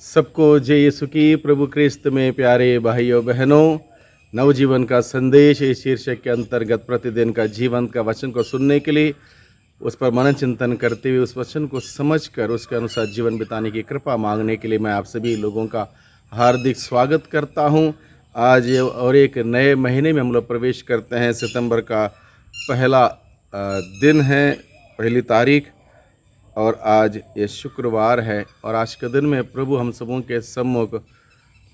सबको जय यीशु की। प्रभु क्रिस्त में प्यारे भाइयों बहनों, नवजीवन का संदेश इस शीर्षक के अंतर्गत प्रतिदिन का जीवन का वचन को सुनने के लिए, उस पर मनन चिंतन करते हुए उस वचन को समझकर उसके अनुसार जीवन बिताने की कृपा मांगने के लिए मैं आप सभी लोगों का हार्दिक स्वागत करता हूं। आज और एक नए महीने में हम लोग प्रवेश करते हैं। सितंबर का पहला दिन है, पहली तारीख, और आज ये शुक्रवार है। और आज के दिन में प्रभु हम सबों के सम्मुख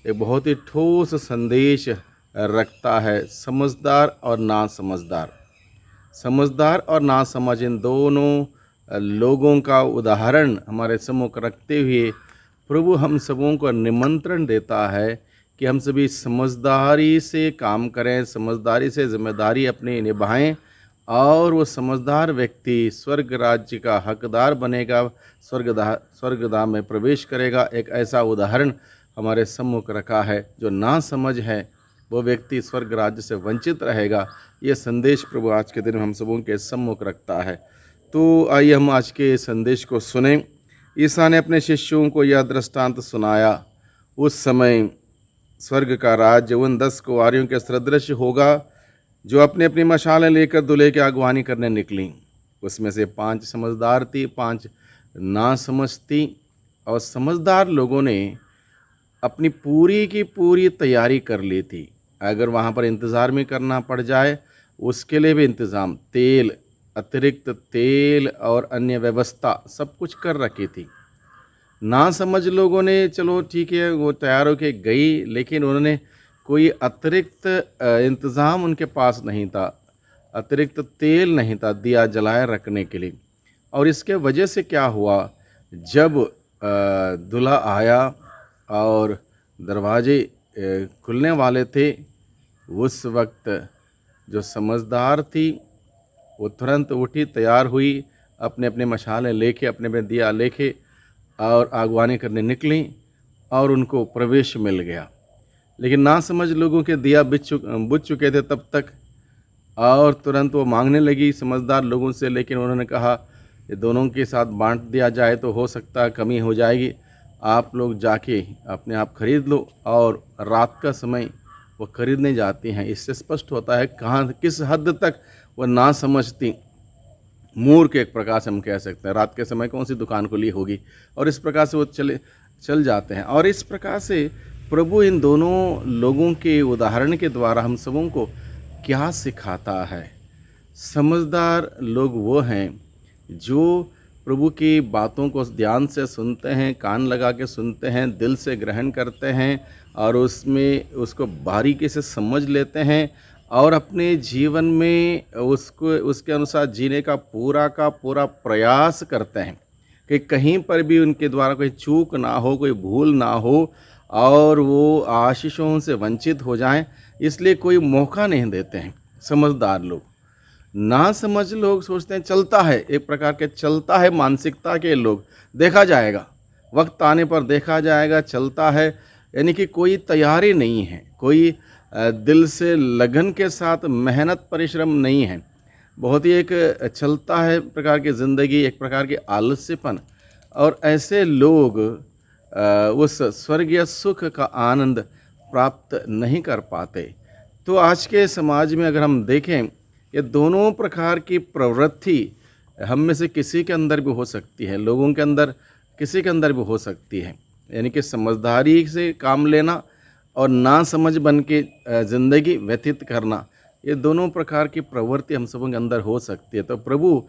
एक बहुत ही ठोस संदेश रखता है। समझदार और ना समझदार, समझदार और ना समझ, इन दोनों लोगों का उदाहरण हमारे सम्मुख रखते हुए प्रभु हम सबों को निमंत्रण देता है कि हम सभी समझदारी से काम करें, समझदारी से जिम्मेदारी अपनी निभाएं, और वो समझदार व्यक्ति स्वर्ग राज्य का हकदार बनेगा, स्वर्गधाम में प्रवेश करेगा। एक ऐसा उदाहरण हमारे सम्मुख रखा है। जो ना समझ है वो व्यक्ति स्वर्ग राज्य से वंचित रहेगा। ये संदेश प्रभु आज के दिन हम सबों के सम्मुख रखता है। तो आइए हम आज के संदेश को सुनें। ईसा ने अपने शिष्यों को यह दृष्टांत सुनाया। उस समय स्वर्ग का राज्य उन 10 कुंवारियों के सदृश होगा जो अपनी अपनी मशालें लेकर दूल्हे की अगवानी करने निकलीं। उसमें से 5 समझदार थी, 5 ना समझ थी। और समझदार लोगों ने अपनी पूरी की पूरी तैयारी कर ली थी। अगर वहाँ पर इंतज़ार में करना पड़ जाए उसके लिए भी इंतज़ाम, तेल, अतिरिक्त तेल और अन्य व्यवस्था सब कुछ कर रखी थी। ना समझ लोगों ने चलो ठीक है, वो तैयार होके गई, लेकिन उन्होंने कोई अतिरिक्त इंतज़ाम उनके पास नहीं था, अतिरिक्त तेल नहीं था दिया जलाए रखने के लिए। और इसके वजह से क्या हुआ, जब दूल्हा आया और दरवाजे खुलने वाले थे, उस वक्त जो समझदार थी वो तुरंत उठी, तैयार हुई, अपने अपने मशालें लेके, अपने अपने दिया लेके और आगवानी करने निकली और उनको प्रवेश मिल गया। लेकिन ना समझ लोगों के दिया बुझ चुके थे तब तक, और तुरंत वो मांगने लगी समझदार लोगों से। लेकिन उन्होंने कहा ये दोनों के साथ बांट दिया जाए तो हो सकता है कमी हो जाएगी, आप लोग जाके अपने आप खरीद लो। और रात का समय वो खरीदने जाती हैं। इससे स्पष्ट होता है कहाँ किस हद तक वो ना समझती, मूर्ख एक प्रकार से हम कह सकते हैं। रात के समय कौन सी दुकान खुली होगी, और इस प्रकार से वो चल जाते हैं। और इस प्रकार से प्रभु इन दोनों लोगों के उदाहरण के द्वारा हम सबों को क्या सिखाता है। समझदार लोग वो हैं जो प्रभु की बातों को ध्यान से सुनते हैं, कान लगा के सुनते हैं, दिल से ग्रहण करते हैं और उसमें उसको बारीकी से समझ लेते हैं और अपने जीवन में उसके अनुसार जीने का पूरा प्रयास करते हैं कि कहीं पर भी उनके द्वारा कोई चूक ना हो, कोई भूल ना हो और वो आशीषों से वंचित हो जाएं, इसलिए कोई मौका नहीं देते हैं समझदार लोग। ना समझ लोग सोचते हैं चलता है, एक प्रकार के चलता है मानसिकता के लोग, देखा जाएगा, वक्त आने पर देखा जाएगा, चलता है, यानी कि कोई तैयारी नहीं है, कोई दिल से लगन के साथ मेहनत परिश्रम नहीं है। बहुत ही एक चलता है प्रकार की ज़िंदगी, एक प्रकार के आलस्यपन। और ऐसे लोग उस स्वर्गीय सुख का आनंद प्राप्त नहीं कर पाते। तो आज के समाज में अगर हम देखें, ये दोनों प्रकार की प्रवृत्ति हम में से किसी के अंदर भी हो सकती है, लोगों के अंदर किसी के अंदर भी हो सकती है। यानी कि समझदारी से काम लेना और ना समझ बन के ज़िंदगी व्यतीत करना, ये दोनों प्रकार की प्रवृत्ति हम सबों के अंदर हो सकती है। तो प्रभु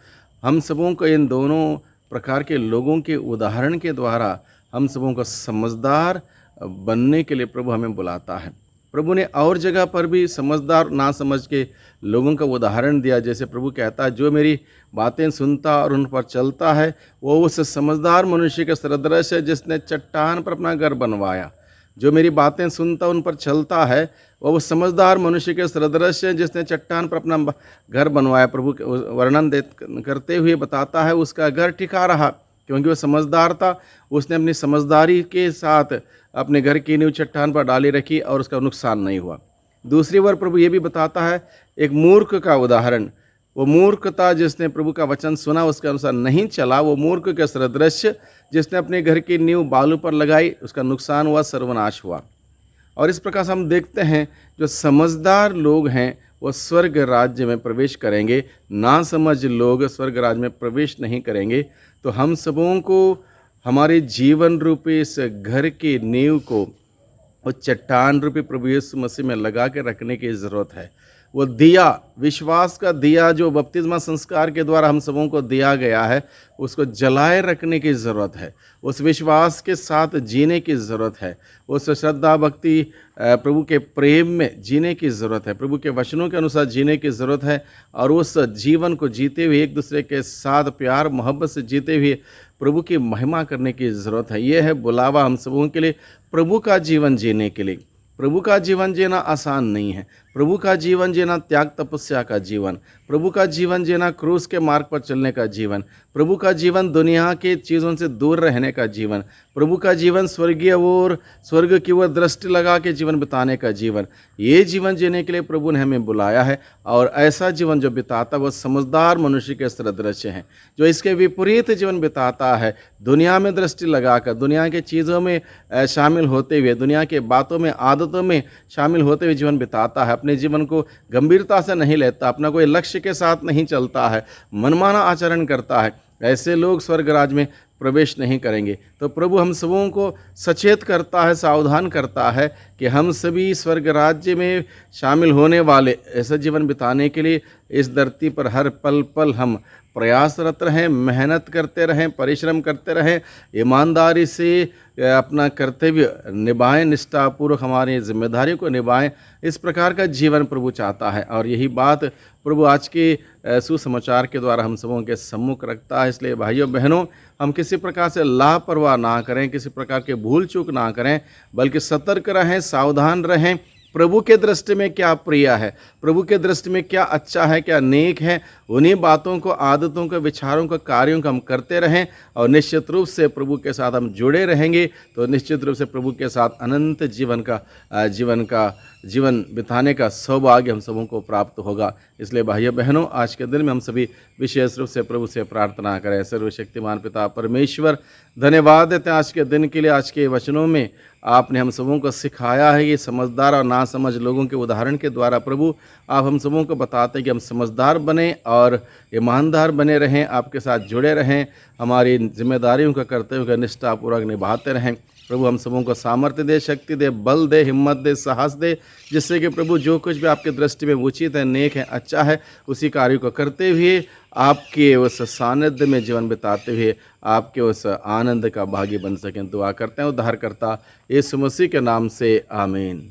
हम सबों को इन दोनों प्रकार के लोगों के उदाहरण के द्वारा हम सबों को समझदार बनने के लिए प्रभु हमें बुलाता है। प्रभु ने और जगह पर भी समझदार ना समझ के लोगों का उदाहरण दिया। जैसे प्रभु कहता है, जो मेरी बातें सुनता और उन पर चलता है वो उस समझदार मनुष्य के सदृश है जिसने चट्टान पर अपना घर बनवाया। जो मेरी बातें सुनता उन पर चलता है वो समझदार मनुष्य के सदृश है जिसने चट्टान पर अपना घर बनवाया। प्रभु वर्णन करते हुए बताता है उसका घर टिका रहा क्योंकि वो समझदार था। उसने अपनी समझदारी के साथ अपने घर की नींव चट्टान पर डाली रखी और उसका नुकसान नहीं हुआ। दूसरी बार प्रभु ये भी बताता है एक मूर्ख का उदाहरण, वो मूर्खता जिसने प्रभु का वचन सुना उसके अनुसार नहीं चला, वो मूर्ख के सदृश जिसने अपने घर की नींव बालू पर लगाई, उसका नुकसान हुआ, सर्वनाश हुआ। और इस प्रकार से हम देखते हैं जो समझदार लोग हैं वो स्वर्ग राज्य में प्रवेश करेंगे, ना समझ लोग स्वर्ग राज्य में प्रवेश नहीं करेंगे। तो हम सबों को हमारे जीवन रूपी इस घर की नींव को वो चट्टान रूपी प्रभु यीशु मसीह में लगा के रखने की ज़रूरत है। वो दिया, विश्वास का दिया जो बपतिस्मा संस्कार के द्वारा हम सबों को दिया गया है, उसको जलाए रखने की ज़रूरत है। उस विश्वास के साथ जीने की ज़रूरत है। उस श्रद्धा भक्ति प्रभु के प्रेम में जीने की ज़रूरत है। प्रभु के वचनों के अनुसार जीने की ज़रूरत है। और उस जीवन को जीते हुए एक दूसरे के साथ प्यार मोहब्बत से जीते हुए प्रभु की महिमा करने की ज़रूरत है। ये है बुलावा हम सबों के लिए प्रभु का जीवन जीने के लिए। प्रभु का जीवन जीना आसान नहीं है। प्रभु का जीवन जीना त्याग तपस्या का जीवन, प्रभु का जीवन जीना क्रूस के मार्ग पर चलने का जीवन, प्रभु का जीवन दुनिया के चीज़ों से दूर रहने का जीवन, प्रभु का जीवन स्वर्गीय ओर स्वर्ग की ओर दृष्टि लगा के जीवन बिताने का जीवन, ये जीवन जीने के लिए प्रभु ने हमें बुलाया है। और ऐसा जीवन जो बिताता वह समझदार मनुष्य के सदृश है। जो इसके विपरीत जीवन बिताता है, दुनिया में दृष्टि लगाकर, दुनिया के चीज़ों में शामिल होते हुए, दुनिया के बातों में आदतों में शामिल होते हुए जीवन बिताता है, अपने जीवन को गंभीरता से नहीं लेता, अपना कोई लक्ष्य के साथ नहीं चलता है, मनमाना आचरण करता है, ऐसे लोग स्वर्ग राज्य में प्रवेश नहीं करेंगे। तो प्रभु हम सबों को सचेत करता है, सावधान करता है कि हम सभी स्वर्ग राज्य में शामिल होने वाले ऐसा जीवन बिताने के लिए इस धरती पर हर पल पल हम प्रयासरत रहें, मेहनत करते रहें, परिश्रम करते रहें, ईमानदारी से अपना कर्तव्य निभाएं, निष्ठापूर्वक हमारी जिम्मेदारी को निभाएं। इस प्रकार का जीवन प्रभु चाहता है। और यही बात प्रभु आज के सुसमाचार के द्वारा हम सबों के सम्मुख रखता है। इसलिए भाइयों बहनों, हम किसी प्रकार से लापरवाह ना करें, किसी प्रकार के भूल चूक ना करें, बल्कि सतर्क रहें, सावधान रहें। प्रभु के दृष्टि में क्या प्रिय है, प्रभु के दृष्टि में क्या अच्छा है, क्या नेक है, उन्हीं बातों को, आदतों को, विचारों को, कार्यों को हम करते रहें। और निश्चित रूप से प्रभु के साथ हम जुड़े रहेंगे तो निश्चित रूप से प्रभु के साथ अनंत जीवन बिताने का सौभाग्य हम सबों को प्राप्त होगा। इसलिए भाइयों बहनों, आज के दिन में हम सभी विशेष रूप से प्रभु से प्रार्थना करें। सर्वशक्तिमान पिता परमेश्वर, धन्यवाद देते हैं आज के दिन के लिए। आज के वचनों में आपने हम सबों को सिखाया है कि समझदार और नासमझ लोगों के उदाहरण के द्वारा प्रभु आप हम सबों को बताते हैं कि हम समझदार बने और ईमानदार बने रहें, आपके साथ जुड़े रहें, हमारी जिम्मेदारियों का कर्तव्य का निष्ठापूर्वक निभाते रहें। प्रभु हम सबों को सामर्थ्य दे, शक्ति दे, बल दे, हिम्मत दे, साहस दे, जिससे कि प्रभु जो कुछ भी आपके दृष्टि में उचित है, नेक है, अच्छा है, उसी कार्य को करते हुए आपके उस सानिध्य में जीवन बिताते हुए आपके उस आनंद का भागी बन सकें। दुआ करते हैं उद्धारकर्ता यीशु मसीह के नाम से, आमीन।